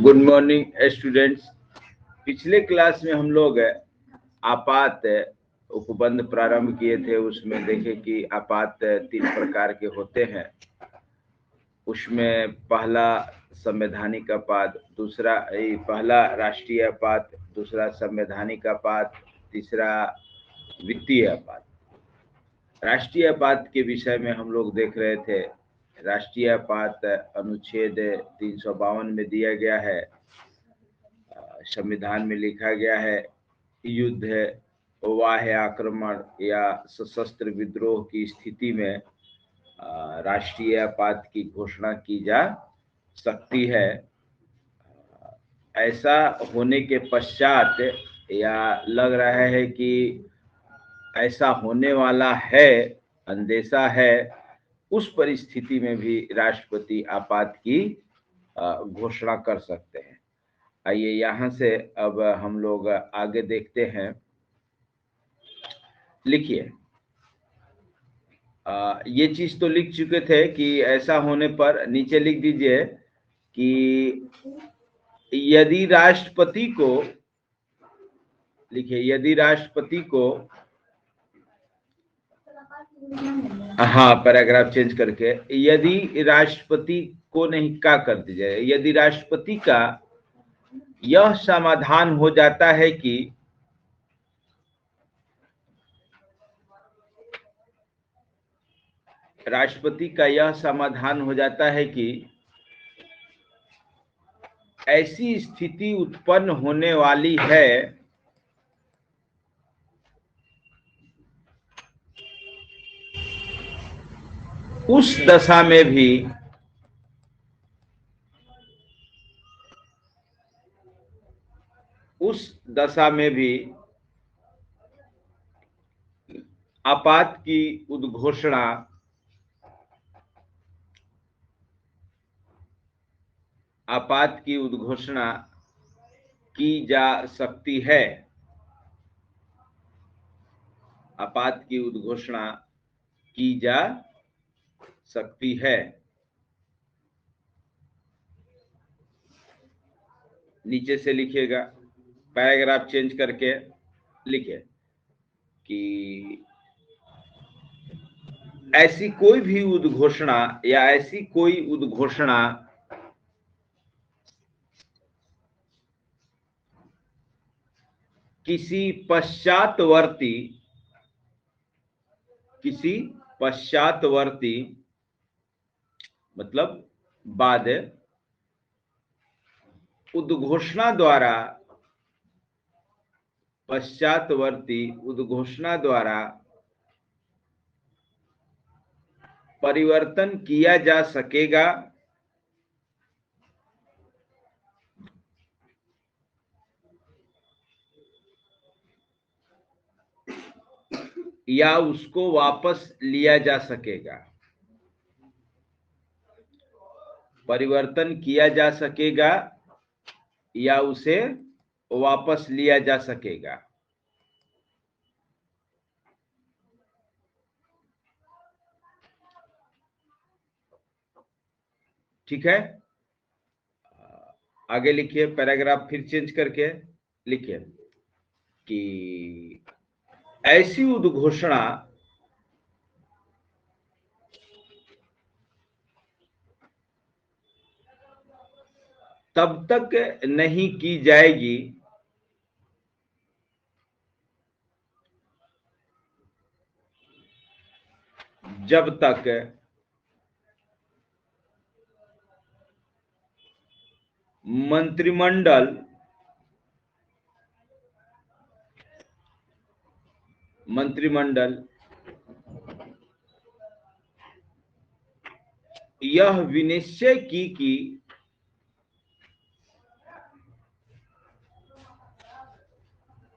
Good morning students. पिछले class में हम लोग आपात उपबंध प्रारंभ किए थे। उसमें देखे कि आपात 3 प्रकार के होते हैं। उसमें पहला संवैधानिक आपात, दूसरा पहला राष्ट्रीय आपात, दूसरा संवैधानिक आपात, तीसरा वित्तीय आपात। राष्ट्रीय आपात के विषय में हम लोग देख रहे थे। राष्ट्रीय आपात अनुच्छेद 352 में दिया गया है। संविधान में लिखा गया है, युद्ध, बाह्य आक्रमण या सशस्त्र विद्रोह की स्थिति में राष्ट्रीय आपात की घोषणा की जा सकती है। ऐसा होने के पश्चात या लग रहा है कि ऐसा होने वाला है, अंदेशा है, उस परिस्थिति में भी राष्ट्रपति आपात की घोषणा कर सकते हैं। आइए यहाँ से अब हम लोग आगे देखते हैं। लिखिए, ये चीज तो लिख चुके थे कि ऐसा होने पर नीचे लिख दीजिए कि यदि राष्ट्रपति को, लिखिए, यदि राष्ट्रपति को, हाँ पैराग्राफ चेंज करके, यदि राष्ट्रपति को नहीं, क्या कर दीजिए, यदि राष्ट्रपति का यह समाधान हो जाता है कि राष्ट्रपति का यह समाधान हो जाता है कि ऐसी स्थिति उत्पन्न होने वाली है उस दशा में भी आपात की उद्घोषणा की जा सकती है। आपात की उद्घोषणा की जा सकती है। नीचे से लिखिएगा, पैराग्राफ चेंज करके लिखे कि ऐसी कोई भी उद्घोषणा या ऐसी कोई उद्घोषणा किसी पश्चातवर्ती मतलब बाद उद्घोषणा द्वारा, पश्चातवर्ती उद्घोषणा द्वारा परिवर्तन किया जा सकेगा या उसको वापस लिया जा सकेगा। परिवर्तन किया जा सकेगा या उसे वापस लिया जा सकेगा। ठीक है, आगे लिखिए, पैराग्राफ फिर चेंज करके लिखिए कि ऐसी उद्घोषणा तब तक नहीं की जाएगी जब तक मंत्रिमंडल यह विनिश्चय की कि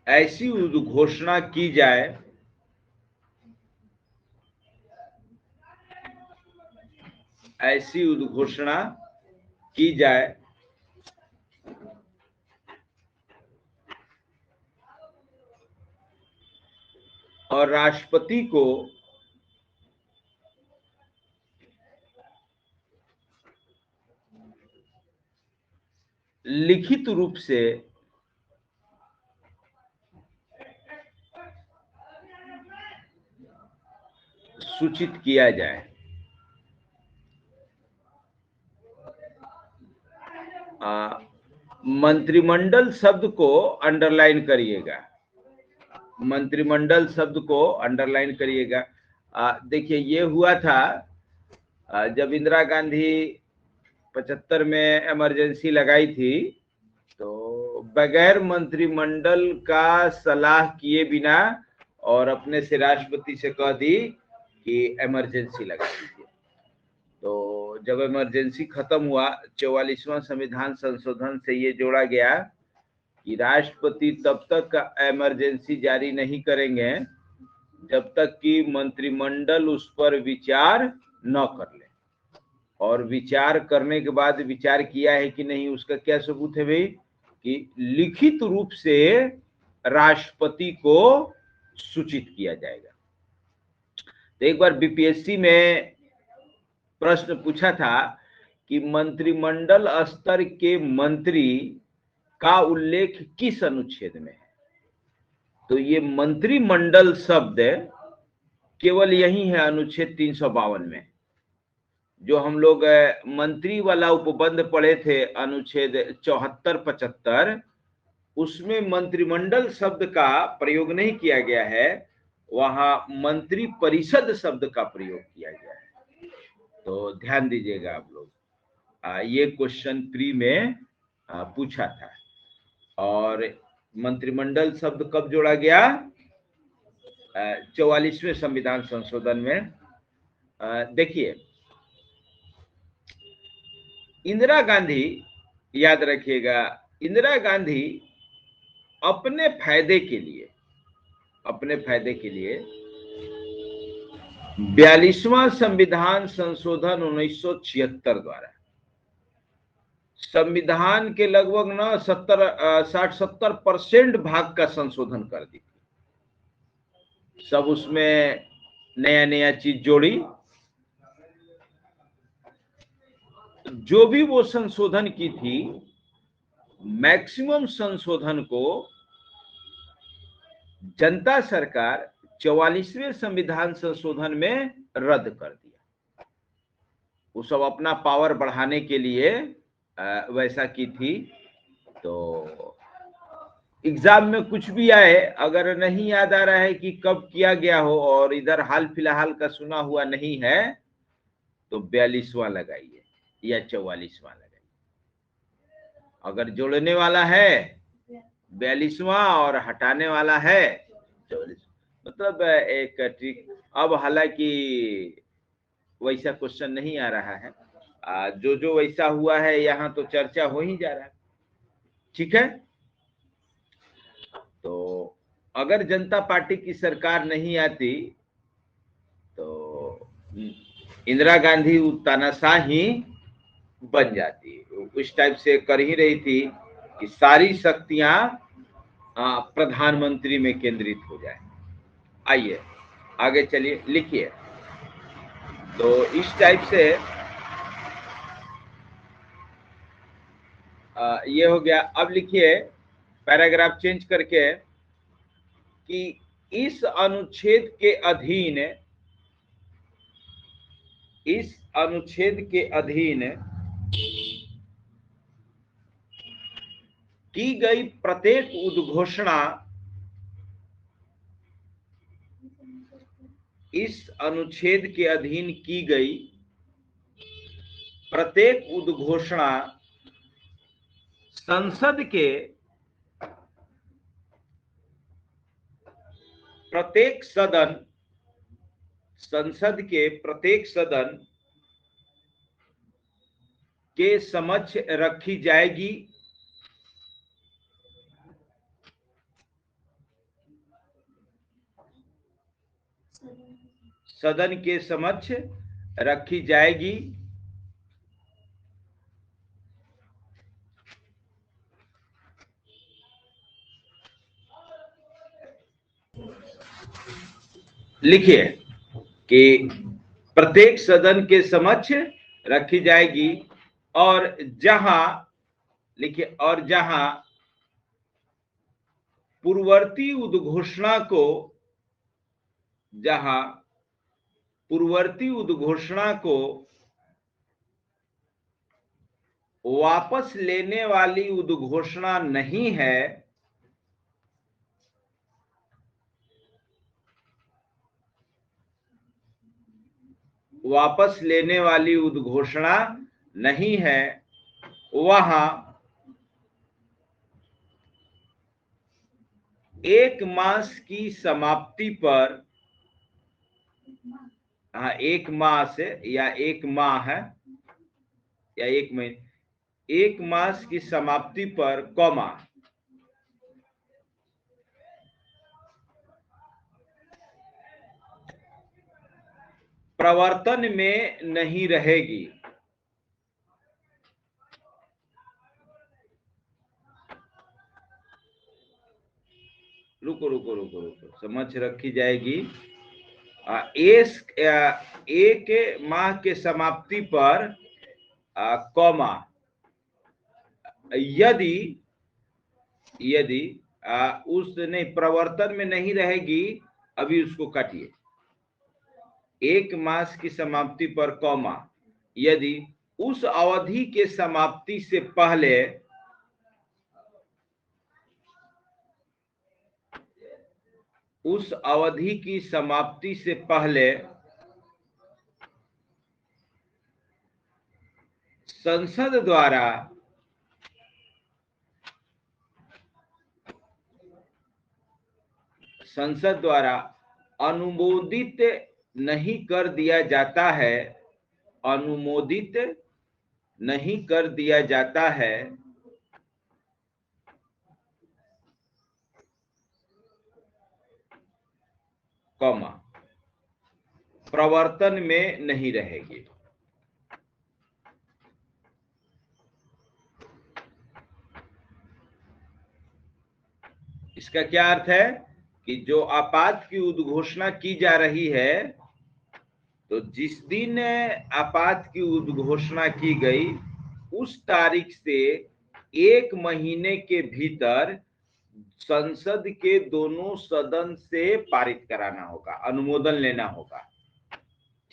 ऐसी उद्घोषणा की जाए और राष्ट्रपति को लिखित रूप से सूचित किया जाए। मंत्रिमंडल शब्द को अंडरलाइन करिएगा, मंत्रिमंडल शब्द को अंडरलाइन करिएगा। देखिए ये हुआ था जब इंदिरा गांधी 75 में इमरजेंसी लगाई थी, तो बगैर मंत्रिमंडल का सलाह किए बिना और अपने से राष्ट्रपति से कह दी कि इमरजेंसी लगा दीजिए। तो जब इमरजेंसी खत्म हुआ, 44वां संविधान संशोधन से ये जोड़ा गया कि राष्ट्रपति तब तक इमरजेंसी जारी नहीं करेंगे जब तक कि मंत्रिमंडल उस पर विचार न कर ले, और विचार करने के बाद विचार किया है कि नहीं उसका क्या सबूत है भाई, कि लिखित रूप से राष्ट्रपति को सूचित किया जाएगा। तो एक बार बीपीएससी में प्रश्न पूछा था कि मंत्रिमंडल स्तर के मंत्री का उल्लेख किस अनुच्छेद में है, तो ये मंत्रिमंडल शब्द केवल यही है अनुच्छेद 352 में। जो हम लोग मंत्री वाला उपबंध पढ़े थे अनुच्छेद 74-75, उसमें मंत्रिमंडल शब्द का प्रयोग नहीं किया गया है, वहां मंत्री परिषद शब्द का प्रयोग किया गया है। तो ध्यान दीजिएगा आप लोग, ये क्वेश्चन प्री में पूछा था। और मंत्रिमंडल शब्द कब जोड़ा गया? 44वें संविधान संशोधन में। देखिए इंदिरा गांधी, याद रखिएगा, इंदिरा गांधी अपने फायदे के लिए 42वां संविधान संशोधन 1976 द्वारा संविधान के लगभग न 60-70% भाग का संशोधन कर दी थी। सब उसमें नया नया चीज जोड़ी। जो भी वो संशोधन की थी, मैक्सिमम संशोधन को जनता सरकार 44वें संविधान संशोधन में रद्द कर दिया। वो सब अपना पावर बढ़ाने के लिए वैसा की थी। तो एग्जाम में कुछ भी आए, अगर नहीं याद आ रहा है कि कब किया गया हो और इधर हाल फिलहाल का सुना हुआ नहीं है, तो 42वां लगाइए या 44वां लगाइए। अगर जोड़ने वाला है 42वां और हटाने वाला है 44, मतलब एक ट्रिक। अब हालांकि वैसा क्वेश्चन नहीं आ रहा है, जो वैसा हुआ है यहाँ तो चर्चा हो ही जा रहा है। ठीक है, तो अगर जनता पार्टी की सरकार नहीं आती तो इंदिरा गांधी तानाशाही बन जाती। उस टाइप से कर ही रही थी कि सारी शक्तियां प्रधानमंत्री में केंद्रित हो जाए। आइए आगे चलिए, लिखिए। तो इस टाइप से ये हो गया। अब लिखिए पैराग्राफ चेंज करके कि इस अनुच्छेद के अधीन की गई प्रत्येक उद्घोषणा, इस अनुच्छेद के अधीन की गई प्रत्येक उद्घोषणा संसद के प्रत्येक सदन के समक्ष रखी जाएगी। सदन के समक्ष रखी जाएगी। लिखिए कि प्रत्येक सदन के समक्ष रखी जाएगी और जहां लिखिए, और जहां पूर्ववर्ती उद्घोषणा को जहां पूर्ववर्ती उद्घोषणा को वापस लेने वाली उद्घोषणा नहीं है, वापस लेने वाली उद्घोषणा नहीं है, वहां एक मास की समाप्ति पर, हाँ, एक मास या एक माह है या एक महीने, एक मास की समाप्ति पर कॉमा प्रवर्तन में नहीं रहेगी। रुको रुको रुको रुको, समझ रखी जाएगी। एक माह के समाप्ति पर कॉमा, यदि यदि उस नहीं प्रवर्तन में नहीं रहेगी, अभी उसको काटिए, एक मास की समाप्ति पर कॉमा, यदि उस अवधि के समाप्ति से पहले उस अवधि की समाप्ति से पहले संसद द्वारा अनुमोदित नहीं कर दिया जाता है, अनुमोदित नहीं कर दिया जाता है, कॉमा प्रवर्तन में नहीं रहेगी। इसका क्या अर्थ है कि जो आपात की उद्घोषणा की जा रही है, तो जिस दिन आपात की उद्घोषणा की गई उस तारीख से एक महीने के भीतर संसद के दोनों सदन से पारित कराना होगा, अनुमोदन लेना होगा,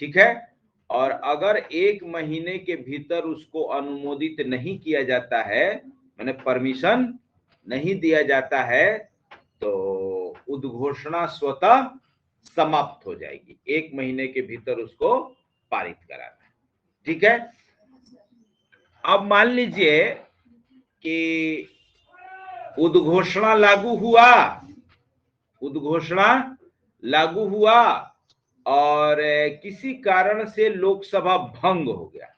ठीक है। और अगर एक महीने के भीतर उसको अनुमोदित नहीं किया जाता है, मैंने परमिशन नहीं दिया जाता है, तो उद्घोषणा स्वतः समाप्त हो जाएगी। एक महीने के भीतर उसको पारित कराना है, ठीक है। अब मान लीजिए कि उद्घोषणा लागू हुआ, उद्घोषणा लागू हुआ और किसी कारण से लोकसभा भंग हो गया,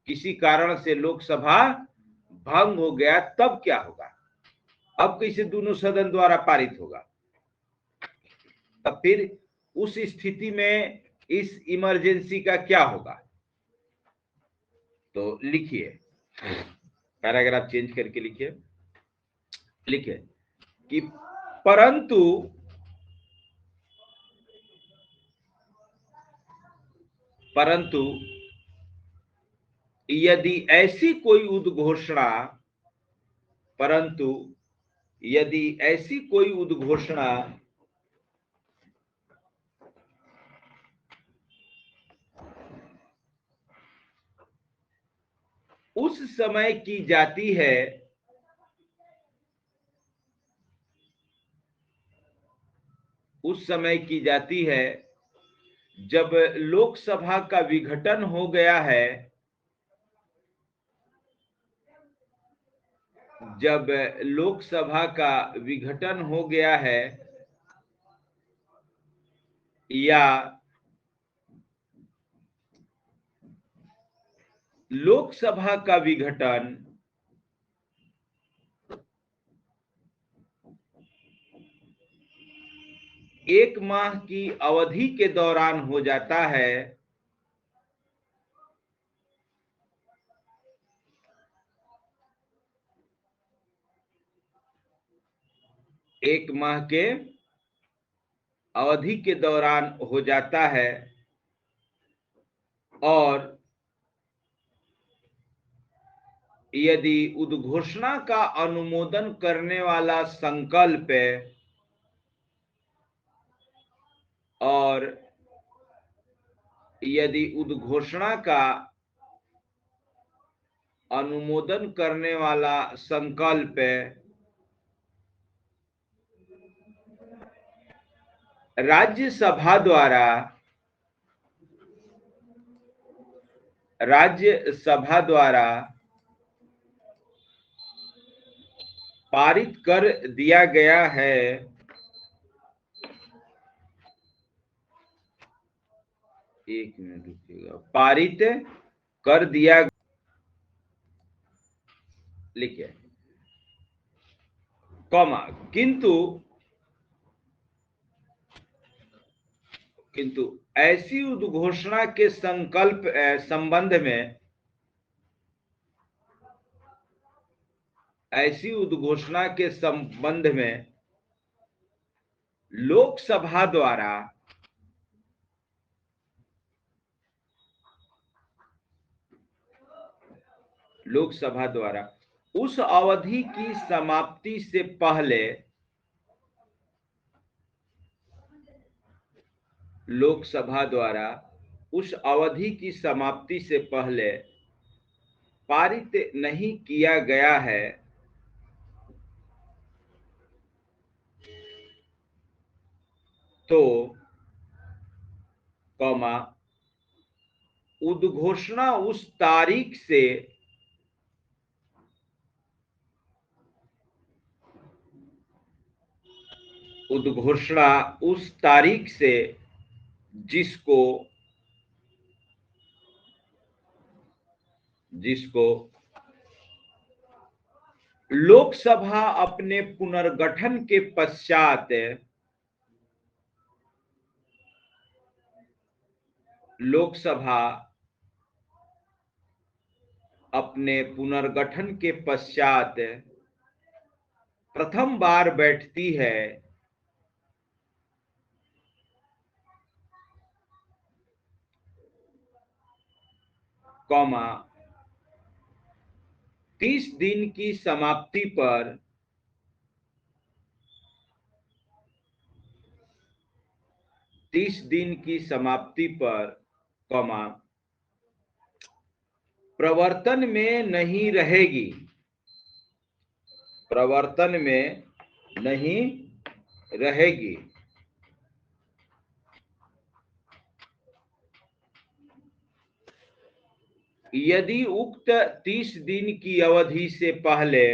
किसी कारण से लोकसभा भंग हो गया, तब क्या होगा? अब कैसे दोनों सदन द्वारा पारित होगा? तब फिर उस स्थिति में इस इमरजेंसी का क्या होगा? तो लिखिए, पैराग्राफ चेंज करके लिखिए, लिखिए कि परंतु यदि ऐसी कोई उद्घोषणा, परंतु यदि ऐसी कोई उद्घोषणा उस समय की जाती है, उस समय की जाती है जब लोकसभा का विघटन हो गया है, जब लोकसभा का विघटन हो गया है, या लोकसभा का विघटन एक माह की अवधि के दौरान हो जाता है, एक माह के अवधि के दौरान हो जाता है, और यदि उद्घोषणा का अनुमोदन करने वाला संकल्प और यदि उद्घोषणा का अनुमोदन करने वाला संकल्प राज्यसभा द्वारा पारित कर दिया गया है, एक मिनट रुकिएगा, पारित कर दिया, लिखिए कॉमा, किंतु ऐसी उद्घोषणा के संबंध में लोकसभा द्वारा उस अवधि की समाप्ति से पहले पारित नहीं किया गया है, तो कॉमा उद्घोषणा उस तारीख से जिसको लोकसभा अपने पुनर्गठन के पश्चात प्रथम बार बैठती है, कॉमा 30 दिन की समाप्ति पर कॉमा प्रवर्तन में नहीं रहेगी, यदि उक्त 30 दिन की अवधि से पहले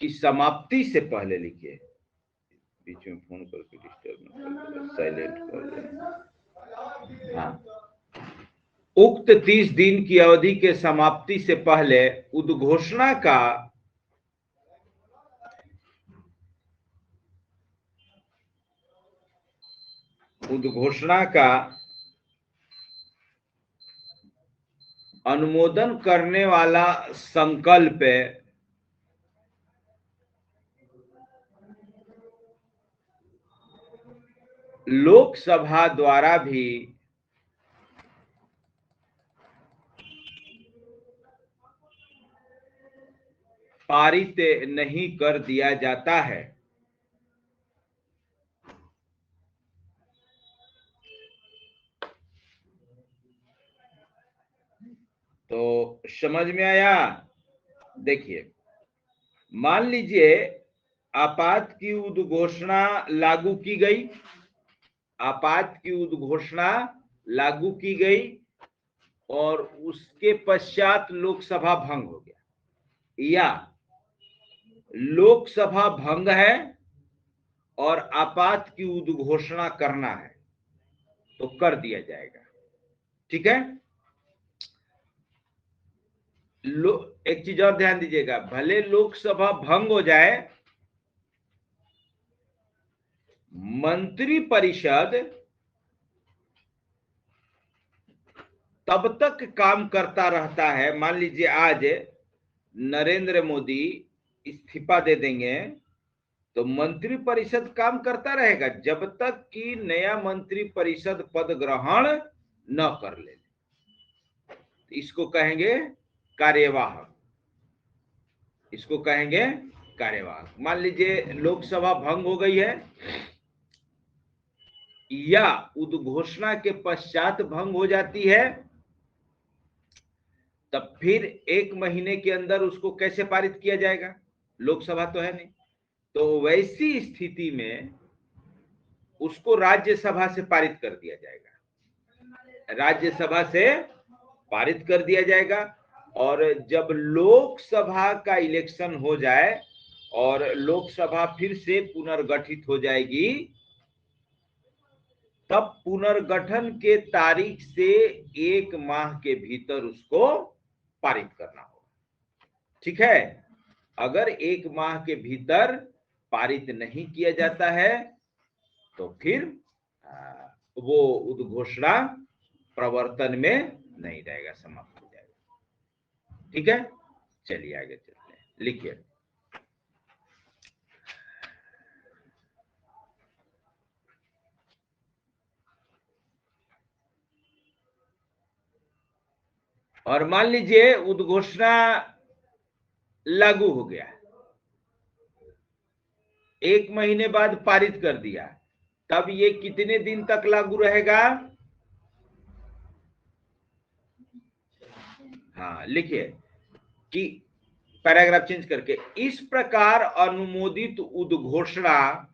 की समाप्ति से पहले, लिखिए, बीच में फोन करके डिस्टर्ब न कर, साइलेंट कर दें। हाँ, उक्त 30 दिन की अवधि के समाप्ति से पहले उद्घोषणा का अनुमोदन करने वाला संकल्प लोकसभा द्वारा भी पारित नहीं कर दिया जाता है। तो समझ में आया? देखिए, मान लीजिए आपात की उद्घोषणा लागू की गई और उसके पश्चात लोकसभा भंग हो गया, या लोकसभा भंग है और आपात की उद्घोषणा करना है तो कर दिया जाएगा। ठीक है, एक चीज और ध्यान दीजिएगा, भले लोकसभा भंग हो जाए, मंत्रिपरिषद तब तक काम करता रहता है। मान लीजिए आज नरेंद्र मोदी इस्तीफा दे देंगे तो मंत्री परिषद काम करता रहेगा जब तक कि नया मंत्री परिषद पद ग्रहण न कर ले। इसको कहेंगे कार्यवाहक, इसको कहेंगे कार्यवाहक। मान लीजिए लोकसभा भंग हो गई है या उद्घोषणा के पश्चात भंग हो जाती है, तब फिर 1 महीने के अंदर उसको कैसे पारित किया जाएगा? लोकसभा तो है नहीं। तो वैसी स्थिति में उसको राज्यसभा से पारित कर दिया जाएगा, राज्यसभा से पारित कर दिया जाएगा। और जब लोकसभा का इलेक्शन हो जाए और लोकसभा फिर से पुनर्गठित हो जाएगी, तब पुनर्गठन के तारीख से 1 माह के भीतर उसको पारित करना होगा। ठीक है। अगर 1 माह के भीतर पारित नहीं किया जाता है तो फिर वो उद्घोषणा प्रवर्तन में नहीं रहेगा, समाप्त हो जाएगा। ठीक है, चलिए आगे चलते हैं। लिखिए, और मान लीजिए उद्घोषणा लागू हो गया, 1 महीने बाद पारित कर दिया, तब ये कितने दिन तक लागू रहेगा? हाँ, लिखिए कि पैराग्राफ चेंज करके, इस प्रकार अनुमोदित उद्घोषणा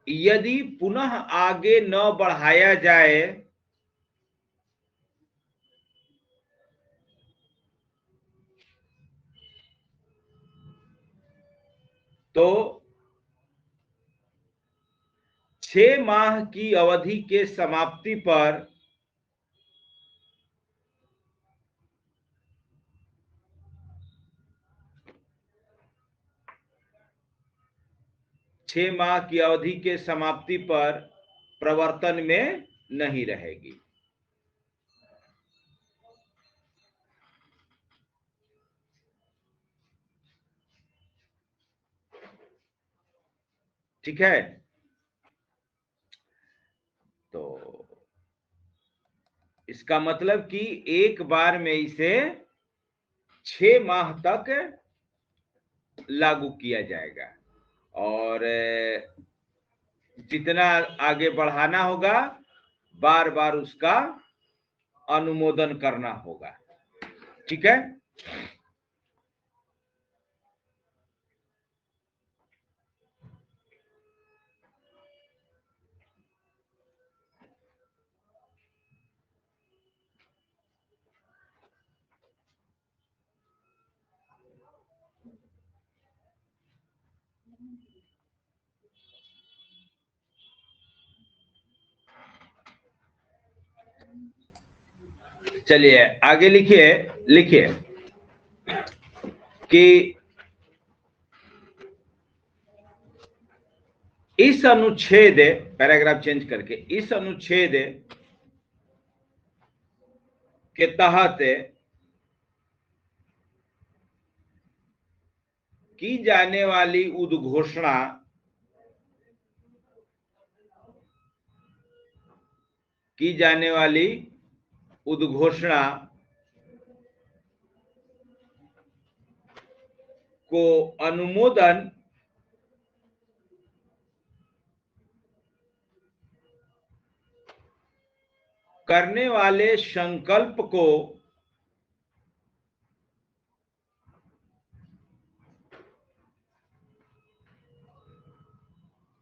यदि पुनः आगे न बढ़ाया जाए तो 6 माह की अवधि के समाप्ति पर छह माह की अवधि के समाप्ति पर प्रवर्तन में नहीं रहेगी। ठीक है, तो इसका मतलब कि एक बार में इसे 6 माह तक लागू किया जाएगा और जितना आगे बढ़ाना होगा बार बार उसका अनुमोदन करना होगा। ठीक है, चलिए आगे लिखिए। लिखिए कि इस अनुच्छेद, पैराग्राफ चेंज करके, इस अनुच्छेद के तहत की जाने वाली उद्घोषणा को अनुमोदन करने वाले संकल्प को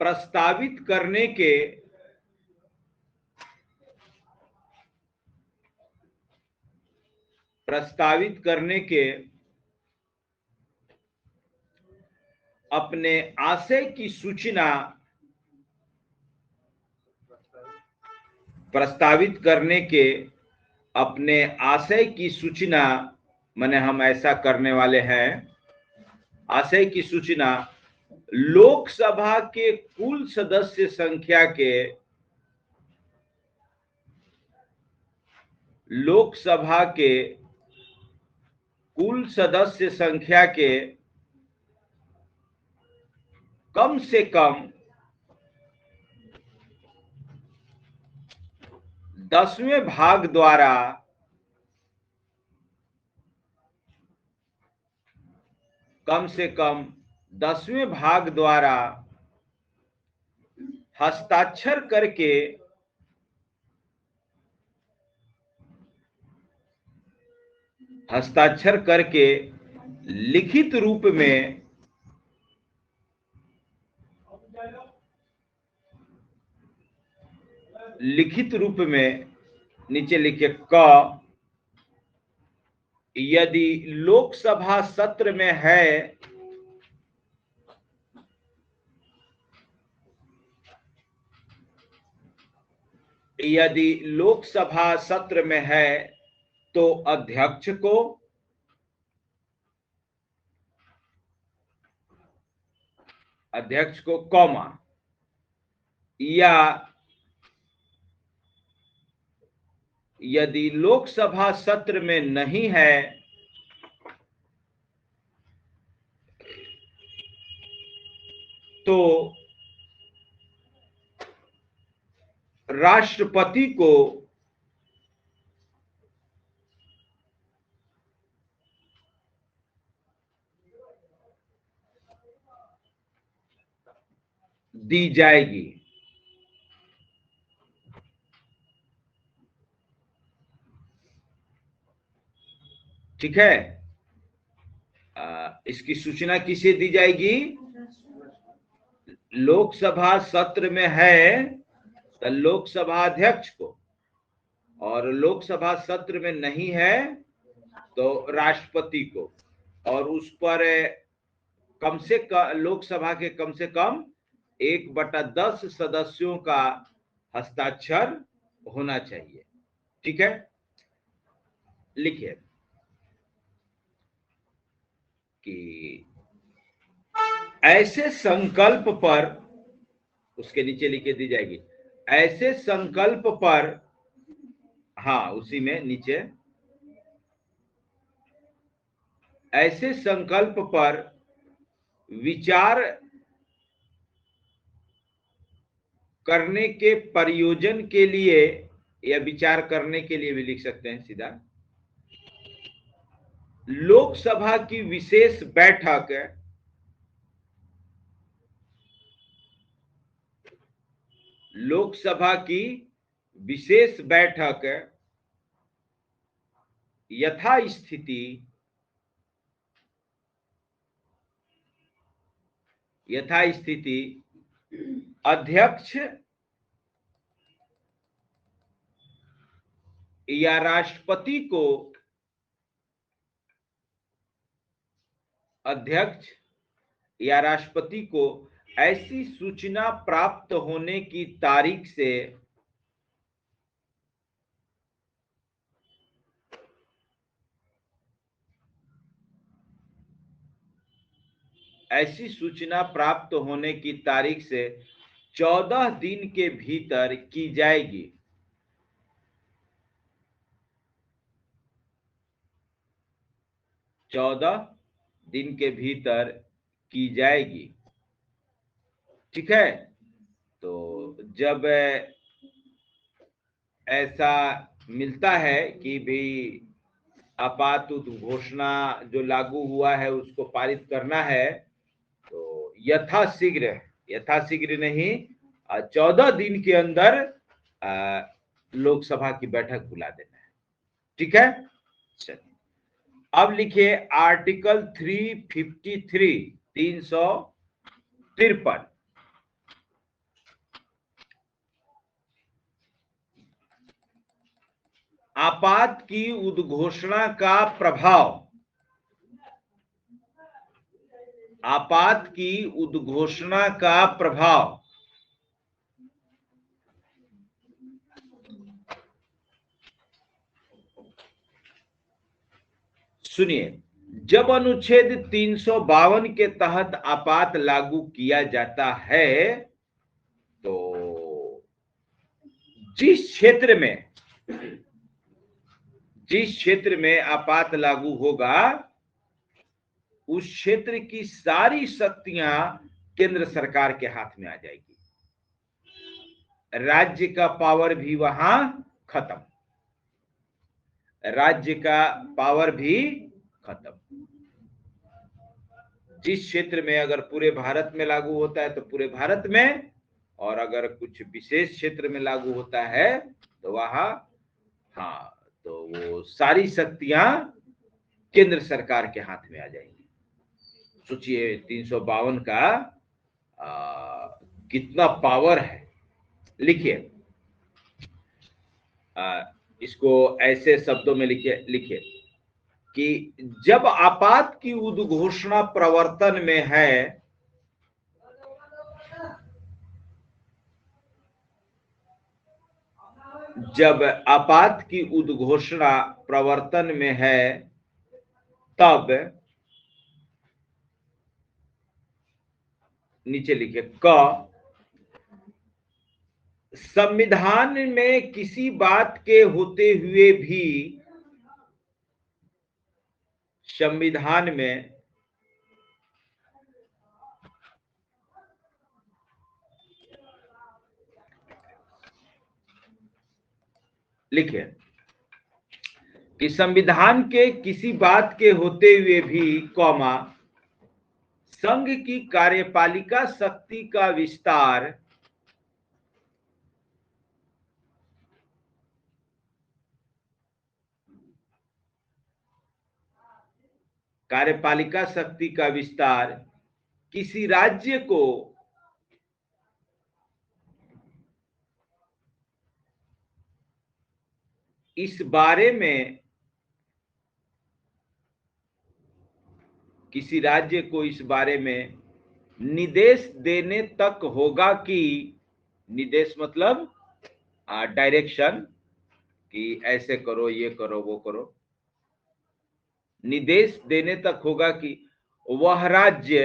प्रस्तावित करने के अपने आशय की सूचना प्रस्तावित करने के अपने आशय की सूचना, माने हम ऐसा करने वाले हैं, आशय की सूचना लोकसभा के कुल सदस्य संख्या के लोकसभा के कुल सदस्य संख्या के कम से कम 10वें भाग द्वारा कम से कम 10वें भाग द्वारा हस्ताक्षर करके लिखित रूप में नीचे लिखे क यदि लोकसभा सत्र में है तो अध्यक्ष को कॉमा, या यदि लोकसभा सत्र में नहीं है तो राष्ट्रपति को दी जाएगी। ठीक है, इसकी सूचना किसे दी जाएगी? लोकसभा सत्र में है तो लोकसभा अध्यक्ष को, और लोकसभा सत्र में नहीं है तो राष्ट्रपति को, और उस पर लोकसभा के कम से कम 1/10 सदस्यों का हस्ताक्षर होना चाहिए। ठीक है, लिखिए कि ऐसे संकल्प पर, उसके नीचे लिखे दी जाएगी, ऐसे संकल्प पर, हाँ उसी में नीचे, ऐसे संकल्प पर विचार करने के प्रयोजन के लिए, या विचार करने के लिए भी लिख सकते हैं सीधा, लोकसभा की विशेष बैठक यथास्थिति अध्यक्ष या राष्ट्रपति को ऐसी सूचना प्राप्त होने की तारीख से ऐसी सूचना प्राप्त होने की तारीख से 14 दिन के भीतर की जाएगी। 14 दिन के भीतर की जाएगी। ठीक है, तो जब ऐसा मिलता है कि भी आपात उद्घोषणा जो लागू हुआ है उसको पारित करना है, तो यथाशीघ्र नहीं, 14 दिन के अंदर लोकसभा की बैठक बुला देना है। ठीक है, चलिए अब लिखिए आर्टिकल 353 आपात की उद्घोषणा का प्रभाव। आपात की उद्घोषणा का प्रभाव सुनिए, जब अनुच्छेद 352 के तहत आपात लागू किया जाता है तो जिस क्षेत्र में आपात लागू होगा उस क्षेत्र की सारी शक्तियां केंद्र सरकार के हाथ में आ जाएगी। राज्य का पावर भी वहां खत्म, राज्य का पावर भी खत्म। जिस क्षेत्र में अगर पूरे भारत में लागू होता है तो पूरे भारत में, और अगर कुछ विशेष क्षेत्र में लागू होता है तो वहां तो वो सारी शक्तियां केंद्र सरकार के हाथ में आ जाएंगी। सोचिए 352 का कितना पावर है। लिखिए, इसको ऐसे शब्दों में लिखिए कि जब आपात की उद्घोषणा प्रवर्तन में है जब आपात की उद्घोषणा प्रवर्तन में है तब, नीचे लिखिए, क संविधान में किसी बात के होते हुए भी संविधान में लिखिए कि संविधान के किसी बात के होते हुए भी कॉमा संघ की कार्यपालिका शक्ति का विस्तार किसी राज्य को इस बारे में निर्देश देने तक होगा कि, निर्देश मतलब डायरेक्शन, कि ऐसे करो, ये करो, वो करो, निर्देश देने तक होगा कि वह राज्य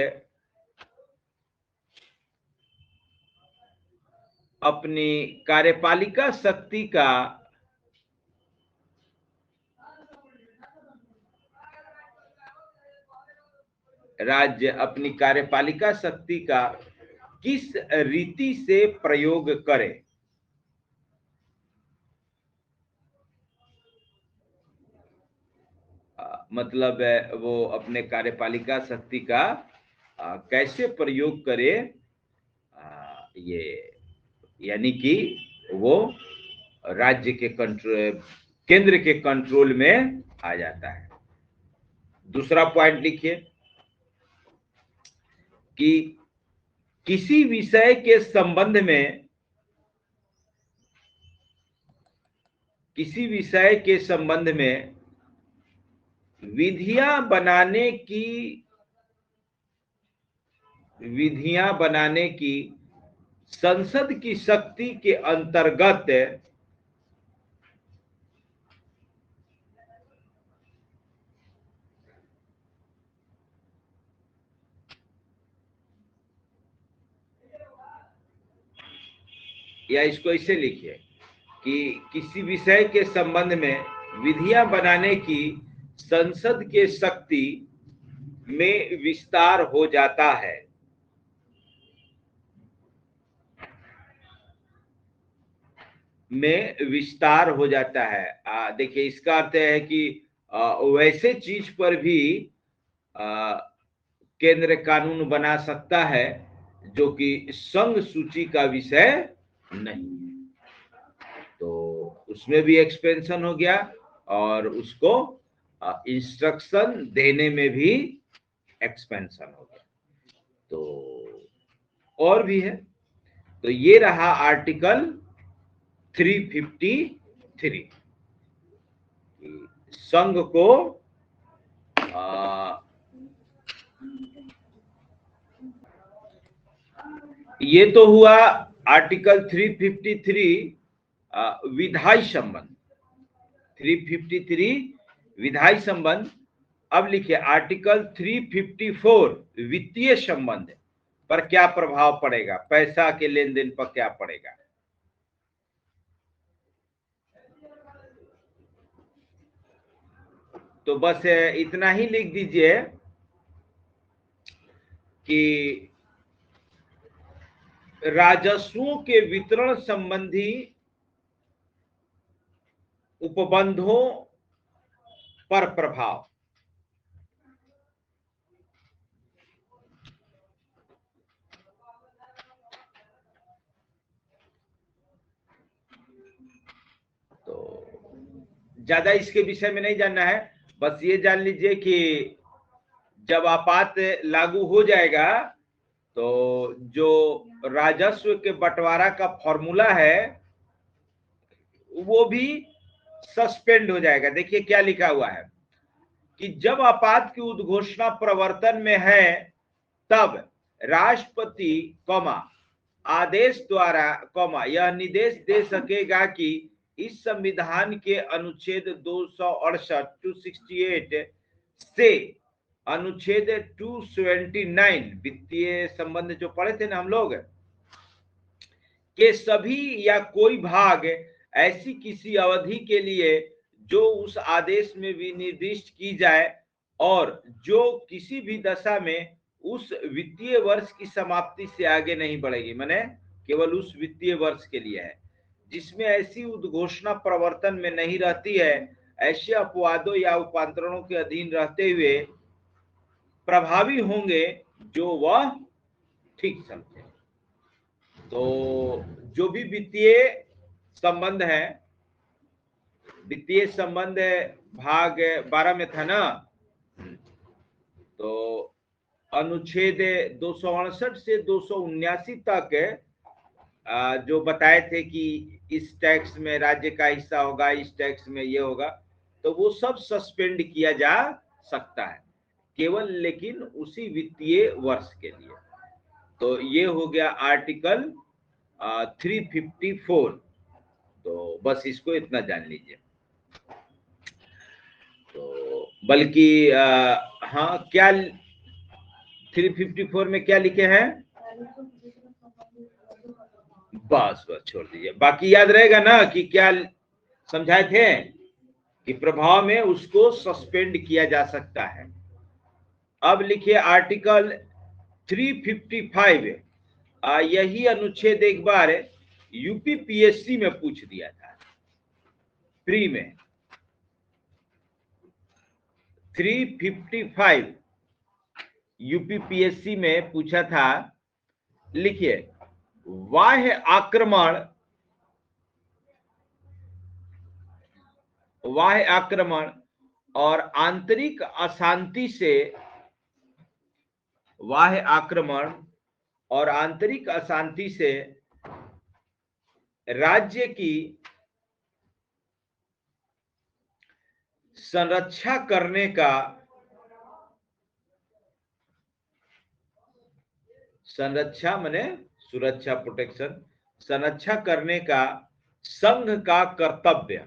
अपनी कार्यपालिका शक्ति का किस रीति से प्रयोग करे। मतलब वो अपने कार्यपालिका शक्ति का कैसे प्रयोग करे, ये यानी कि वो राज्य के केंद्र के कंट्रोल में आ जाता है। दूसरा पॉइंट लिखिए कि किसी विषय के संबंध में विधियां बनाने की संसद की शक्ति के अंतर्गत या इसको ऐसे लिखिए कि किसी विषय के संबंध में विधियां बनाने की संसद के शक्ति में विस्तार हो जाता है। देखिए, इसका अर्थ है कि वैसे चीज पर भी केंद्र कानून बना सकता है जो कि संघ सूची का विषय नहीं है, तो उसमें भी एक्सपेंशन हो गया और उसको इंस्ट्रक्शन देने में भी एक्सपेंशन हो गया। तो और भी है, तो ये रहा आर्टिकल 353। संघ को ये तो हुआ आर्टिकल 353 विधायी संबंध। 353 विधायी संबंध। अब लिखिए आर्टिकल 354 वित्तीय संबंध पर क्या प्रभाव पड़ेगा, पैसा के लेन देन पर क्या पड़ेगा। तो बस इतना ही लिख दीजिए कि राजस्वों के वितरण संबंधी उपबंधों पर प्रभाव। तो ज्यादा इसके विषय में नहीं जानना है, बस ये जान लीजिए कि जब आपात लागू हो जाएगा तो जो राजस्व के बंटवारा का फॉर्मूला है वो भी सस्पेंड हो जाएगा। देखिए क्या लिखा हुआ है कि जब आपात की उद्घोषणा प्रवर्तन में है तब राष्ट्रपति आदेश द्वारा यह निर्देश दे सकेगा कि इस संविधान के अनुच्छेद 268 268 से अनुच्छेद 279 वित्तीय संबंध जो पढ़े थे ना हम लोग के सभी या कोई भाग ऐसी किसी अवधि के लिए जो उस आदेश में विनिर्दिष्ट की जाए और जो किसी भी दशा में उस वित्तीय वर्ष की समाप्ति से आगे नहीं बढ़ेगी, माने केवल उस वित्तीय वर्ष के लिए है, जिसमें ऐसी उद्घोषणा प्रवर्तन में नहीं रहती है, ऐसे अपवादों या उपांतरणों के अधीन रहते हुए प्रभावी होंगे जो वह ठीक समझे। तो जो भी वित्तीय संबंध है, वित्तीय संबंध भाग 12 में था ना, तो अनुच्छेद 268 से 279 तक जो बताए थे कि इस टैक्स में राज्य का हिस्सा होगा, इस टैक्स में ये होगा, तो वो सब सस्पेंड किया जा सकता है केवल लेकिन उसी वित्तीय वर्ष के लिए। तो ये हो गया आर्टिकल 354। तो बस इसको इतना जान लीजिए। तो बल्कि हाँ, क्या 354 में क्या लिखे हैं, बस छोड़ दीजिए, बाकी याद रहेगा ना कि क्या समझाए थे कि प्रभाव में उसको सस्पेंड किया जा सकता है। अब लिखिए आर्टिकल 355, यही अनुच्छेद एक बार यूपीपीएससी में पूछ दिया था प्री में। 355 यूपीपीएससी में पूछा था। लिखिए बाह्य आक्रमण और आंतरिक अशांति से, बाह्य आक्रमण और आंतरिक अशांति से राज्य की संरक्षा करने का, संरक्षा माने सुरक्षा, प्रोटेक्शन, संरक्षा करने का संघ का कर्तव्य।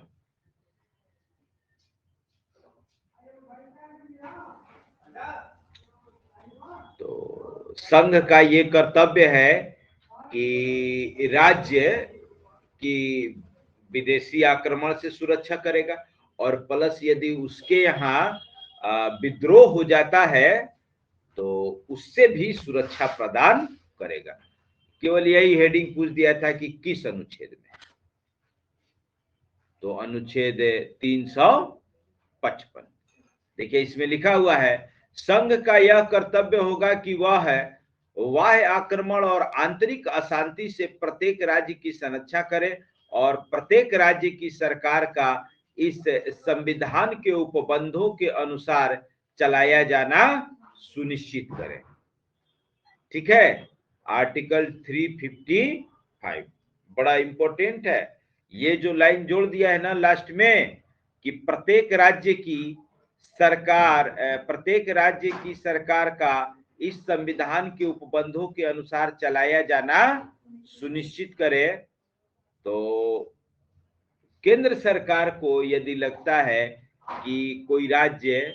तो संघ का ये कर्तव्य है कि राज्य की विदेशी आक्रमण से सुरक्षा करेगा और प्लस यदि उसके यहाँ विद्रोह हो जाता है तो उससे भी सुरक्षा प्रदान करेगा। केवल यही हेडिंग पूछ दिया था कि किस अनुच्छेद में, तो अनुच्छेद 355। देखिए इसमें लिखा हुआ है संघ का यह कर्तव्य होगा कि वह बाह्य आक्रमण और आंतरिक अशांति से प्रत्येक राज्य की संरक्षा करे और प्रत्येक राज्य की सरकार का इस संविधान के उपबंधों के अनुसार चलाया जाना सुनिश्चित करे। ठीक है, आर्टिकल 355 बड़ा इंपॉर्टेंट है। ये जो लाइन जोड़ दिया है ना लास्ट में कि प्रत्येक राज्य की सरकार का इस संविधान के उपबंधों के अनुसार चलाया जाना सुनिश्चित करे, तो केंद्र सरकार को यदि लगता है कि कोई राज्य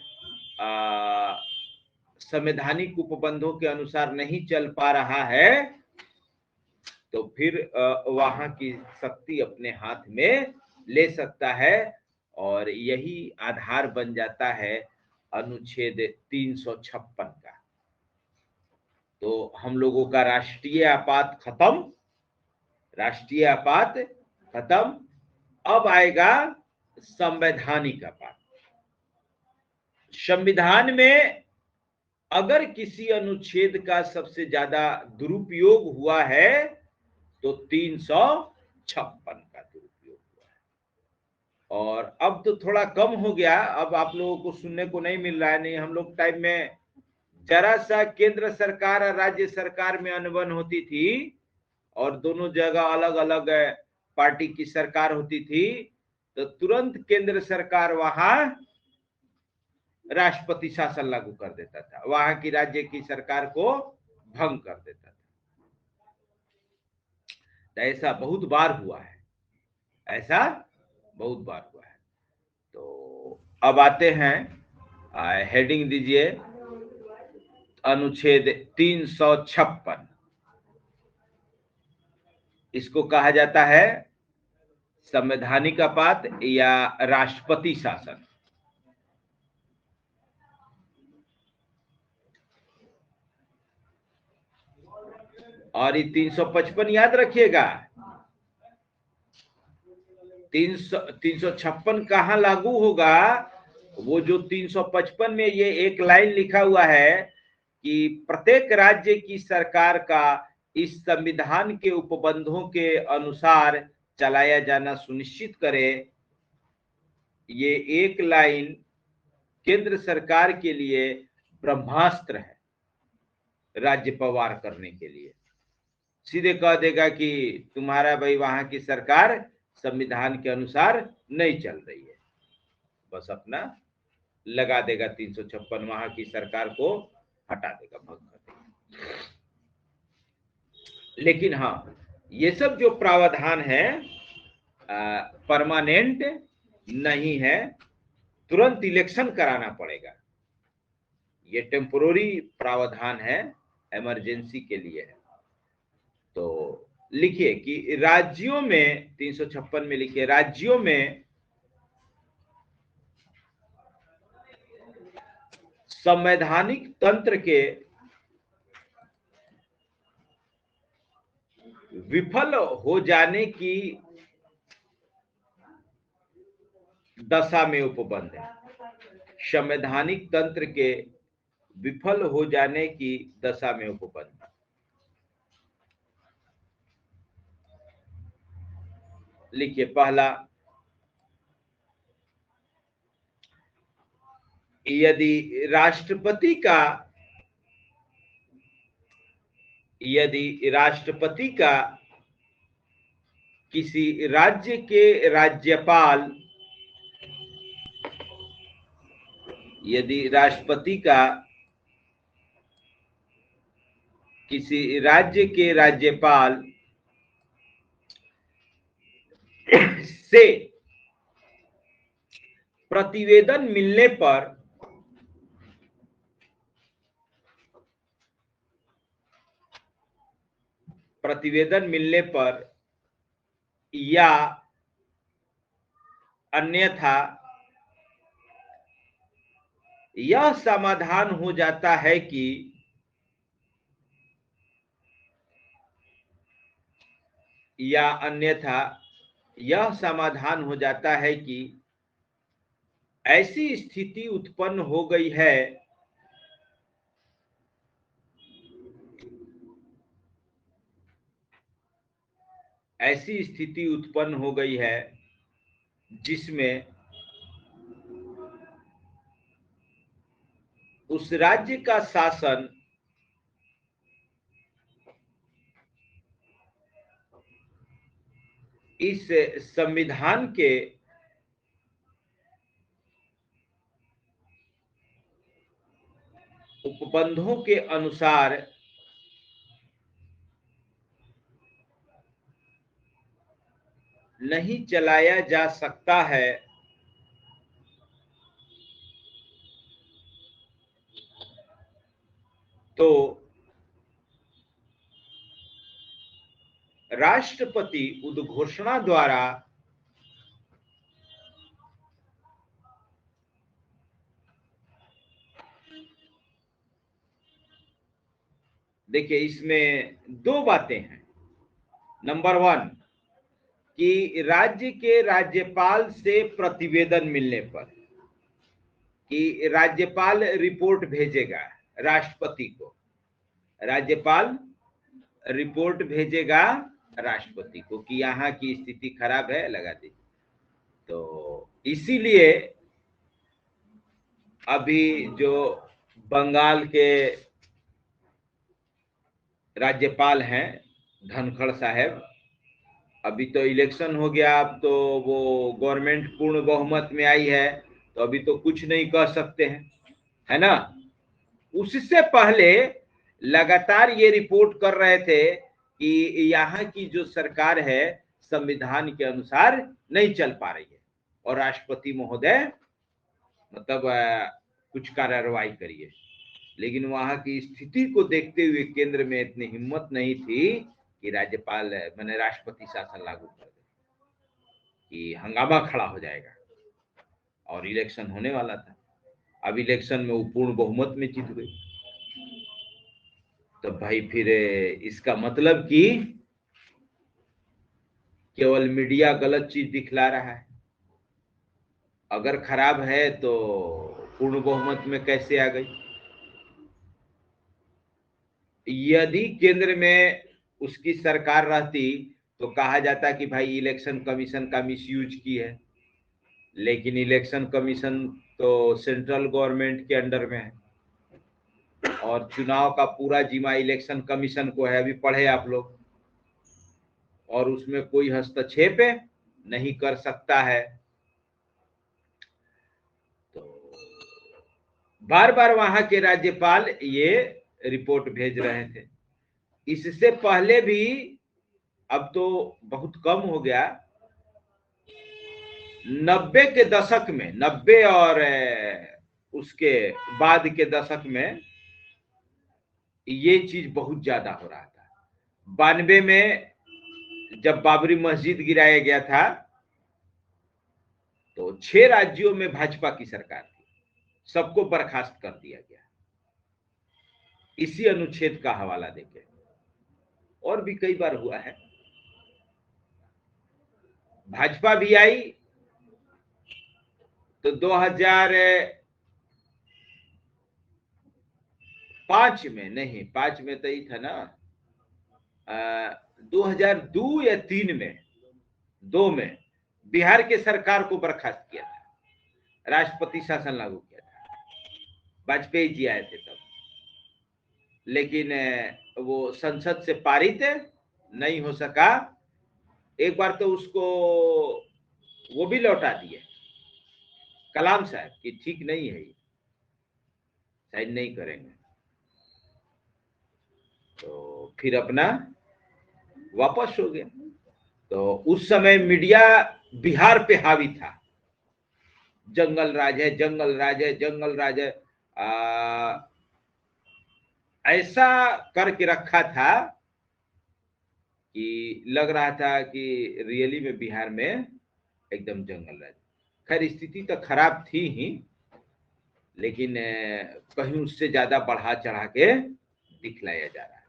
संवैधानिक उपबंधों के अनुसार नहीं चल पा रहा है, तो फिर वहां की शक्ति अपने हाथ में ले सकता है, और यही आधार बन जाता है अनुच्छेद 356 का। तो हम लोगों का राष्ट्रीय आपात खत्म, राष्ट्रीय आपात खत्म, अब आएगा संवैधानिक आपात। संविधान में अगर किसी अनुच्छेद का सबसे ज्यादा दुरुपयोग हुआ है तो 356 का दुरुपयोग हुआ है। और अब तो थोड़ा कम हो गया, अब आप लोगों को सुनने को नहीं मिल रहा है। नहीं, हम लोग टाइम में जरा सा केंद्र सरकार और राज्य सरकार में अनबन होती थी और दोनों जगह अलग अलग पार्टी की सरकार होती थी, तो तुरंत केंद्र सरकार वहां राष्ट्रपति शासन लागू कर देता था, वहां की राज्य की सरकार को भंग कर देता था। तो ऐसा बहुत बार हुआ है, ऐसा बहुत बार हुआ है। तो अब आते हैं, हेडिंग दीजिए अनुच्छेद 356। इसको कहा जाता है संवैधानिक आपात या राष्ट्रपति शासन। और ये 355 याद रखिएगा, 356 कहां लागू होगा? वो जो 355 में ये एक लाइन लिखा हुआ है कि प्रत्येक राज्य की सरकार का इस संविधान के उपबंधों के अनुसार चलाया जाना सुनिश्चित करे। ये एक लाइन केंद्र सरकार के लिए ब्रह्मास्त्र है राज्य पर वार करने के लिए। सीधे कह देगा कि तुम्हारा भाई वहां की सरकार संविधान के अनुसार नहीं चल रही है, बस अपना लगा देगा 356, वहां की सरकार को हटा देगा, भंग कर देगा। लेकिन हाँ, ये सब जो प्रावधान है परमानेंट नहीं है, तुरंत इलेक्शन कराना पड़ेगा। ये टेम्पोररी प्रावधान है, इमरजेंसी के लिए है। तो लिखिए कि राज्यों में 356 में लिखिए, राज्यों में संवैधानिक तंत्र के विफल हो जाने की दशा में उपबंध है। संवैधानिक तंत्र के विफल हो जाने की दशा में उपबंध। लिखिए पहला, यदि राष्ट्रपति का किसी राज्य के राज्यपाल, यदि राष्ट्रपति का किसी राज्य के राज्यपाल से प्रतिवेदन मिलने पर या अन्यथा यह समाधान हो जाता है कि ऐसी स्थिति उत्पन्न हो गई है जिसमें उस राज्य का शासन इस संविधान के उपबंधों के अनुसार नहीं चलाया जा सकता है, तो राष्ट्रपति उद्घोषणा द्वारा देखिए, इसमें दो बातें हैं। नंबर 1 कि राज्य के राज्यपाल से प्रतिवेदन मिलने पर कि राज्यपाल रिपोर्ट भेजेगा राष्ट्रपति को, राज्यपाल रिपोर्ट भेजेगा राष्ट्रपति को कि यहाँ की स्थिति खराब है, लगा दीजिए। तो इसीलिए अभी जो बंगाल के राज्यपाल हैं धनखड़ साहब, अभी तो इलेक्शन हो गया, अब तो वो गवर्नमेंट पूर्ण बहुमत में आई है, तो अभी तो कुछ नहीं कह सकते हैं, है ना। उससे पहले लगातार ये रिपोर्ट कर रहे थे कि यहाँ की जो सरकार है संविधान के अनुसार नहीं चल पा रही है और राष्ट्रपति महोदय मतलब कुछ कार्रवाई करिए। लेकिन वहां की स्थिति को देखते हुए केंद्र में इतनी हिम्मत नहीं थी कि राज्यपाल मैंने राष्ट्रपति शासन लागू कर दे, कि हंगामा खड़ा हो जाएगा और इलेक्शन होने वाला था। अब इलेक्शन में वो पूर्ण बहुमत में जीत गई। तो भाई फिर इसका मतलब कि केवल मीडिया गलत चीज दिखला रहा है। अगर खराब है तो पूर्ण बहुमत में कैसे आ गई? यदि केंद्र में उसकी सरकार रहती तो कहा जाता कि भाई इलेक्शन कमीशन का मिसयूज की है, लेकिन इलेक्शन कमीशन तो सेंट्रल गवर्नमेंट के अंडर में है और चुनाव का पूरा जिम्मा इलेक्शन कमीशन को है। अभी पढ़े आप लोग, और उसमें कोई हस्तक्षेप नहीं कर सकता है। तो बार बार वहां के राज्यपाल ये रिपोर्ट भेज रहे थे। इससे पहले भी, अब तो बहुत कम हो गया, 90 के दशक में, 90 और उसके बाद के दशक में ये चीज बहुत ज्यादा हो रहा था। 92 में जब बाबरी मस्जिद गिराया गया था तो 6 राज्यों में भाजपा की सरकार थी, सबको बर्खास्त कर दिया गया इसी अनुच्छेद का हवाला देके। और भी कई बार हुआ है। भाजपा भी आई तो 2005 में, नहीं 5 में तो ही था ना, 2002 या 3 में, 2 में बिहार के सरकार को बर्खास्त किया था, राष्ट्रपति शासन लागू किया था। वाजपेयी जी आए थे तब, लेकिन वो संसद से पारित नहीं हो सका। एक बार तो उसको वो भी लौटा दिए कलाम साहब कि ठीक नहीं है, साइन नहीं करेंगे। तो फिर अपना वापस हो गया। तो उस समय मीडिया बिहार पे हावी था, जंगल राज है, जंगल राज है, जंगल राज है, ऐसा करके रखा था कि लग रहा था कि रियली में बिहार में एकदम जंगल राज। खैर स्थिति तो खराब थी ही, लेकिन कहीं उससे ज्यादा बढ़ा चढ़ा के दिखलाया जा रहा था।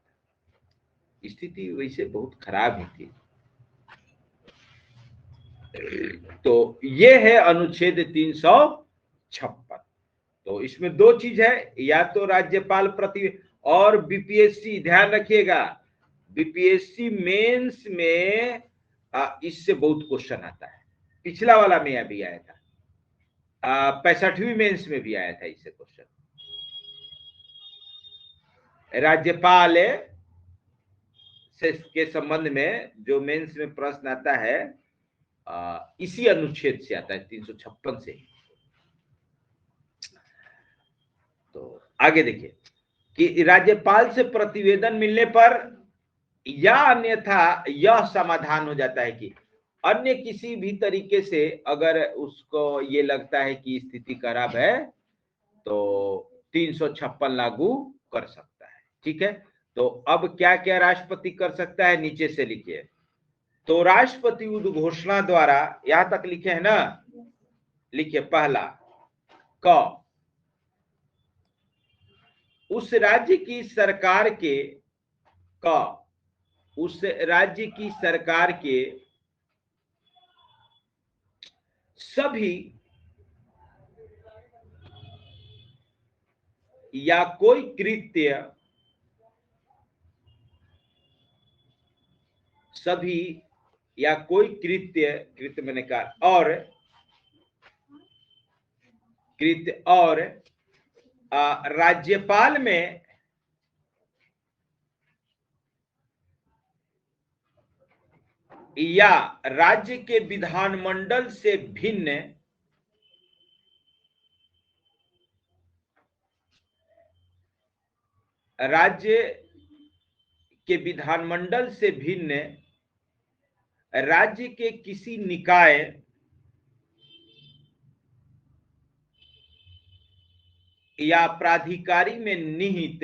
स्थिति वैसे बहुत खराब ही थी। तो ये है अनुच्छेद 356। तो इसमें दो चीज है, या तो राज्यपाल प्रति, और बीपीएससी ध्यान रखिएगा, बीपीएससी मेंस में इससे बहुत क्वेश्चन आता है। पिछला वाला में अभी आया था, 65वीं मेंस में भी आया था इससे क्वेश्चन। राज्यपाल से के संबंध में जो मेंस में प्रश्न आता है इसी अनुच्छेद से आता है, 356 से। तो आगे देखिए कि राज्यपाल से प्रतिवेदन मिलने पर या अन्यथा यह समाधान हो जाता है कि अन्य किसी भी तरीके से अगर उसको ये लगता है कि स्थिति खराब है तो 356 लागू कर सकता है। ठीक है, तो अब क्या क्या राष्ट्रपति कर सकता है, नीचे से लिखिए। तो राष्ट्रपति उद्घोषणा द्वारा, यहां तक लिखे हैं ना, लिखिए पहला क, उस राज्य की सरकार के, क, उस राज्य की सरकार के सभी या कोई कृत्य, सभी या कोई कृत्य, कृत्य मैंने कहा और, कृत्य और राज्यपाल में या राज्य के विधानमंडल से भिन्न, राज्य के विधानमंडल से भिन्न राज्य के किसी निकाय या प्राधिकारी में निहित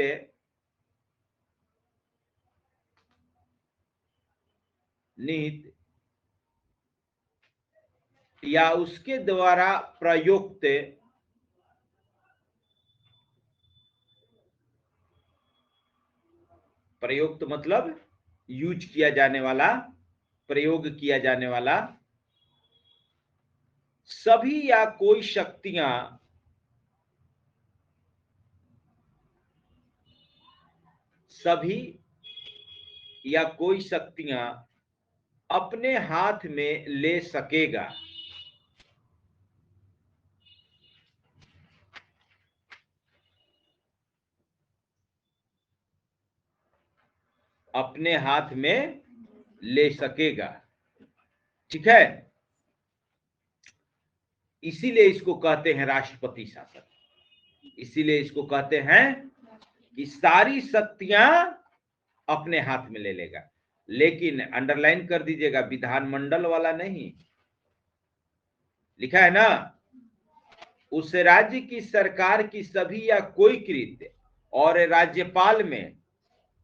या उसके द्वारा प्रयुक्त, प्रयुक्त मतलब यूज किया जाने वाला, प्रयोग किया जाने वाला, सभी या कोई शक्तियां, सभी या कोई शक्तियां अपने हाथ में ले सकेगा, अपने हाथ में ले सकेगा। ठीक है, इसीलिए इसको कहते हैं राष्ट्रपति शासन, इसीलिए इसको कहते हैं कि सारी शक्तियां अपने हाथ में ले लेगा। लेकिन अंडरलाइन कर दीजिएगा, विधानमंडल वाला नहीं, लिखा है ना, उस राज्य की सरकार की सभी या कोई कृत्य और राज्यपाल में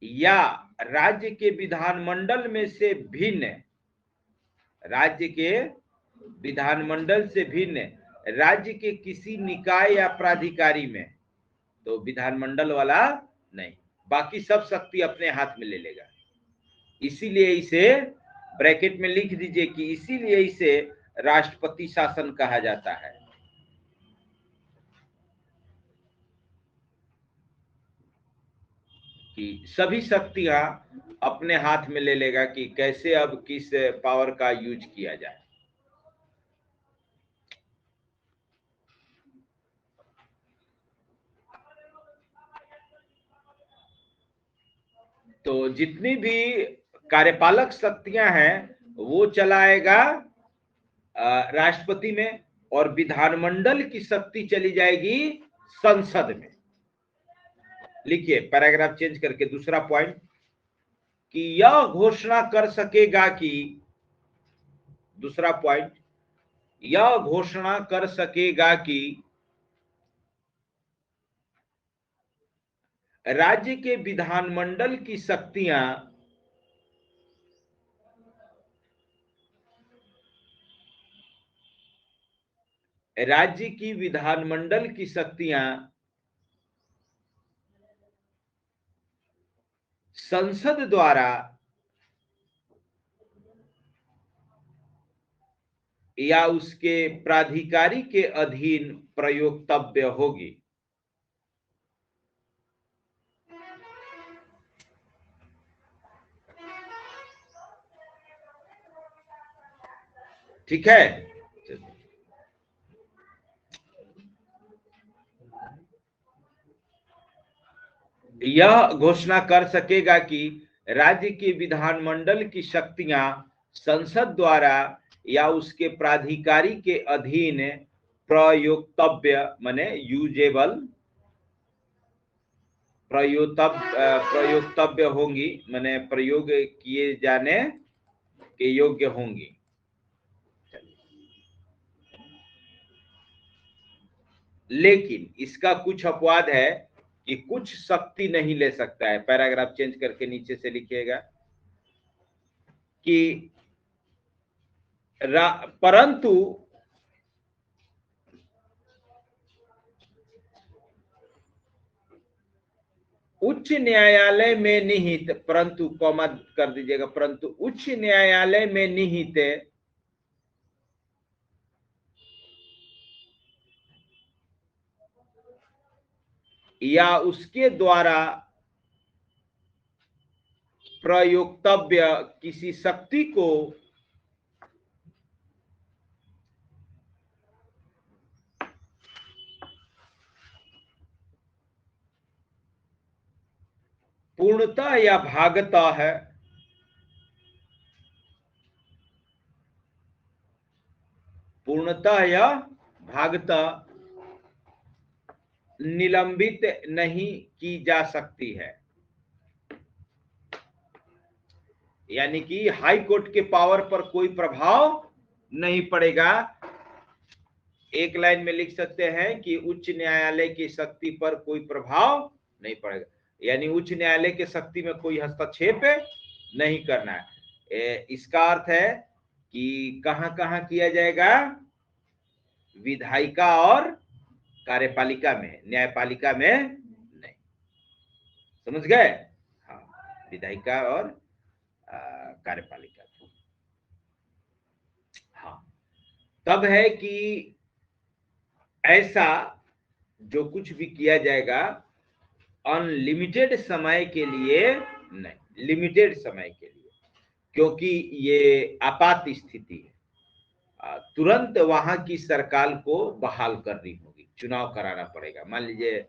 या राज्य के विधानमंडल में से भिन्न, राज्य के विधानमंडल से भिन्न राज्य के किसी निकाय या प्राधिकारी में, तो विधानमंडल वाला नहीं, बाकी सब शक्ति अपने हाथ में ले लेगा। इसीलिए इसे ब्रैकेट में लिख दीजिए कि इसीलिए इसे राष्ट्रपति शासन कहा जाता है। कि सभी शक्तियां अपने हाथ में ले लेगा कि कैसे अब किस पावर का यूज किया जाए। तो जितनी भी कार्यपालक शक्तियां हैं वो चलाएगा राष्ट्रपति में, और विधानमंडल की शक्ति चली जाएगी संसद में। लिखिए पैराग्राफ चेंज करके दूसरा पॉइंट, कि यह घोषणा कर सकेगा कि, दूसरा पॉइंट, यह घोषणा कर सकेगा कि राज्य के विधानमंडल की शक्तियां राज्य की विधानमंडल की शक्तियां संसद द्वारा या उसके प्राधिकारी के अधीन प्रयोक्तव्य होगी। ठीक है, यह घोषणा कर सकेगा कि राज्य के विधानमंडल की शक्तियां संसद द्वारा या उसके प्राधिकारी के अधीन प्रयोक्तव्य माने यूजेबल, प्रयोक्तव्य होंगी माने प्रयोग किए जाने के योग्य होंगी। लेकिन इसका कुछ अपवाद है कि कुछ शक्ति नहीं ले सकता है। पैराग्राफ चेंज करके नीचे से लिखिएगा कि परंतु उच्च न्यायालय में निहित, परंतु कॉमा कर दीजिएगा, परंतु उच्च न्यायालय में निहित या उसके द्वारा प्रयोक्तव्य किसी शक्ति को पूर्णतः या भागतः है पूर्णतः या भागतः निलंबित नहीं की जा सकती है। यानी कि हाई कोर्ट के पावर पर कोई प्रभाव नहीं पड़ेगा। एक लाइन में लिख सकते हैं कि उच्च न्यायालय की शक्ति पर कोई प्रभाव नहीं पड़ेगा, यानी उच्च न्यायालय की शक्ति में कोई हस्तक्षेप नहीं करना है। इसका अर्थ है कि कहां कहां किया जाएगा, विधायिका और कार्यपालिका में, न्यायपालिका में नहीं। समझ गए? हाँ, विधायिका और कार्यपालिका। हाँ, तब है कि ऐसा जो कुछ भी किया जाएगा अनलिमिटेड समय के लिए नहीं, लिमिटेड समय के लिए, क्योंकि ये आपात स्थिति है। तुरंत वहां की सरकार को बहाल करनी होगी, चुनाव कराना पड़ेगा। मान लीजिए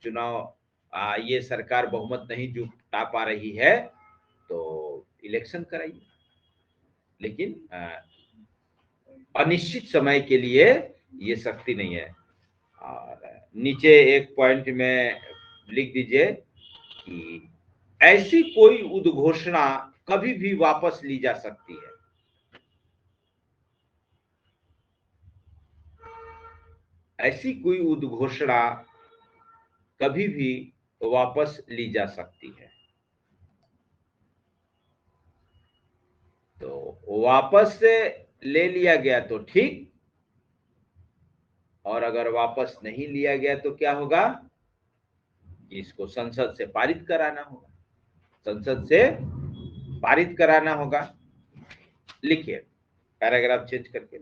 चुनाव, ये सरकार बहुमत नहीं जुटा पा रही है तो इलेक्शन कराइए, लेकिन अनिश्चित समय के लिए ये शक्ति नहीं है। और नीचे एक पॉइंट में लिख दीजिए कि ऐसी कोई उद्घोषणा कभी भी वापस ली जा सकती है। ऐसी कोई उद्घोषणा कभी भी वापस ली जा सकती है। तो वापस ले लिया गया तो ठीक, और अगर वापस नहीं लिया गया तो क्या होगा, इसको संसद से पारित कराना होगा, संसद से पारित कराना होगा। लिखिए पैराग्राफ चेंज करके,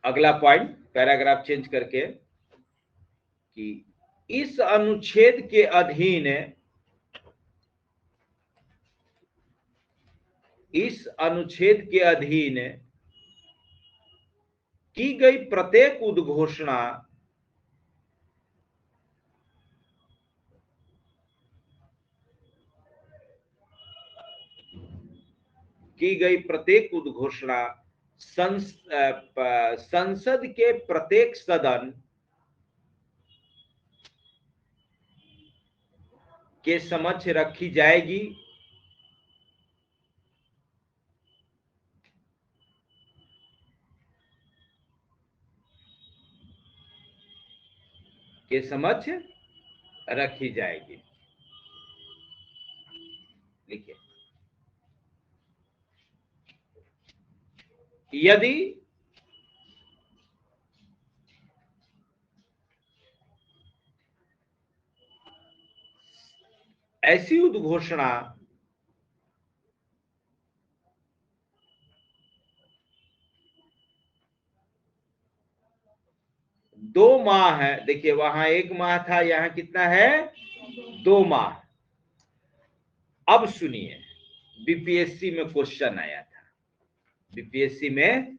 अगला पॉइंट पैराग्राफ चेंज करके कि इस अनुच्छेद के अधीन, इस अनुच्छेद के अधीन की गई प्रत्येक उद्घोषणा संसद के प्रत्येक सदन के समक्ष रखी जाएगी के समक्ष रखी जाएगी। लिखिए, यदि ऐसी उद्घोषणा दो माह है, देखिए वहां एक माह था, यहां कितना है, 2 माह। अब सुनिए, बीपीएससी में क्वेश्चन आया था, बीपीएससी में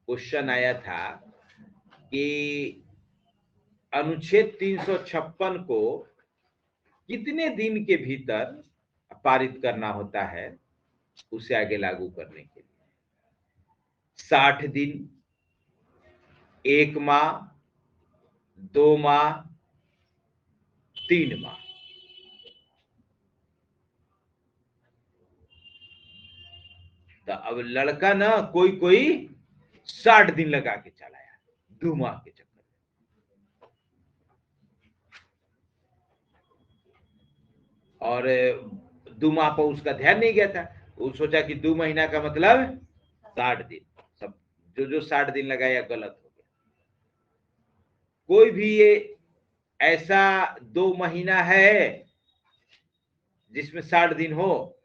क्वेश्चन आया था कि अनुच्छेद 356 को कितने दिन के भीतर पारित करना होता है उसे आगे लागू करने के लिए। 60 दिन, 1 माह, 2 माह, 3 माह। तो अब लड़का ना कोई 60 दिन लगा के चलाया। दूमा के चक्कर में। और दूमा पर उसका ध्यान नहीं गया था, वो सोचा कि 2 महीना का मतलब 60 दिन, सब जो 60 दिन लगाया गलत हो गया। कोई भी ये ऐसा 2 महीना है जिसमें 60 दिन हो?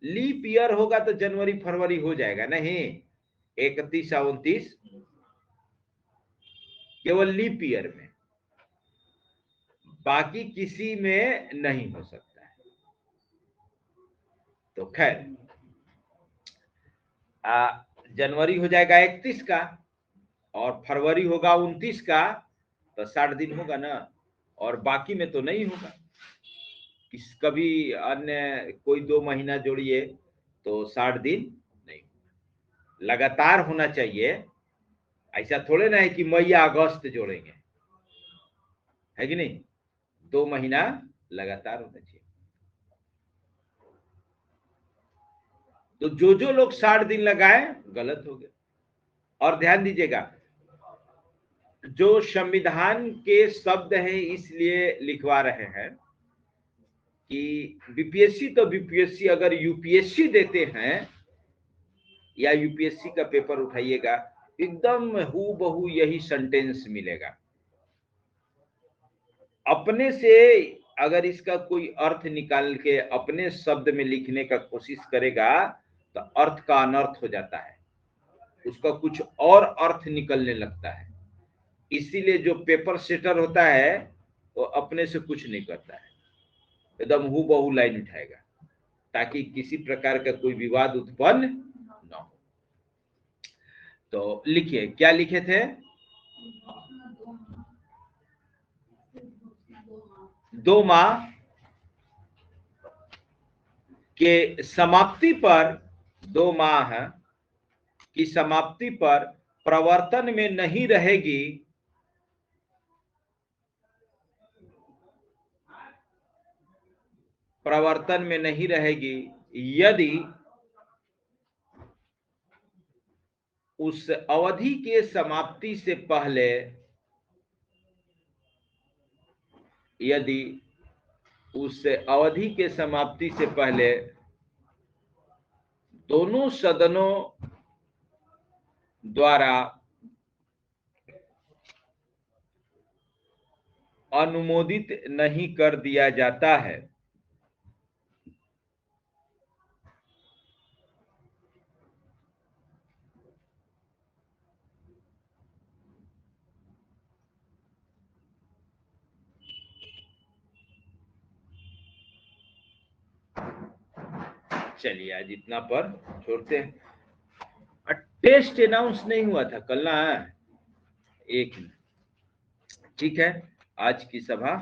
लीप ईयर होगा तो जनवरी फरवरी हो जाएगा, नहीं 31 29 केवल लीप ईयर में, बाकी किसी में नहीं हो सकता है। तो खैर जनवरी हो जाएगा 31 का और फरवरी होगा 29 का, तो 60 दिन होगा ना, और बाकी में तो नहीं होगा। कभी अन्य कोई 2 महीना जोड़िए तो 60 दिन नहीं होगा, लगातार होना चाहिए। ऐसा थोड़े ना है कि मई या अगस्त जोड़ेंगे, है कि नहीं, 2 महीना लगातार होना चाहिए। तो जो लोग 60 दिन लगाए गलत हो गए। और ध्यान दीजिएगा, जो संविधान के शब्द हैं इसलिए लिखवा रहे हैं कि बीपीएससी तो बीपीएससी, अगर यूपीएससी देते हैं या यूपीएससी का पेपर उठाइएगा, एकदम हूबहू यही सेंटेंस मिलेगा। अपने से अगर इसका कोई अर्थ निकाल के अपने शब्द में लिखने का कोशिश करेगा तो अर्थ का अनर्थ हो जाता है, उसका कुछ और अर्थ निकलने लगता है। इसीलिए जो पेपर सेटर होता है वो अपने से कुछ नहीं करता है, एकदम हूबहू लाइन उठाएगा ताकि किसी प्रकार का कोई विवाद उत्पन्न न हो। तो लिखिए, क्या लिखे थे? 2 माह के समाप्ति पर, 2 माह की समाप्ति पर प्रवर्तन में नहीं रहेगी, प्रवर्तन में नहीं रहेगी यदि उस अवधि के समाप्ति से पहले, यदि उस अवधि के समाप्ति से पहले दोनों सदनों द्वारा अनुमोदित नहीं कर दिया जाता है। चलिए आज इतना पर छोड़ते हैं। टेस्ट अनाउंस नहीं हुआ था कल ना, एक, ठीक है, आज की सभा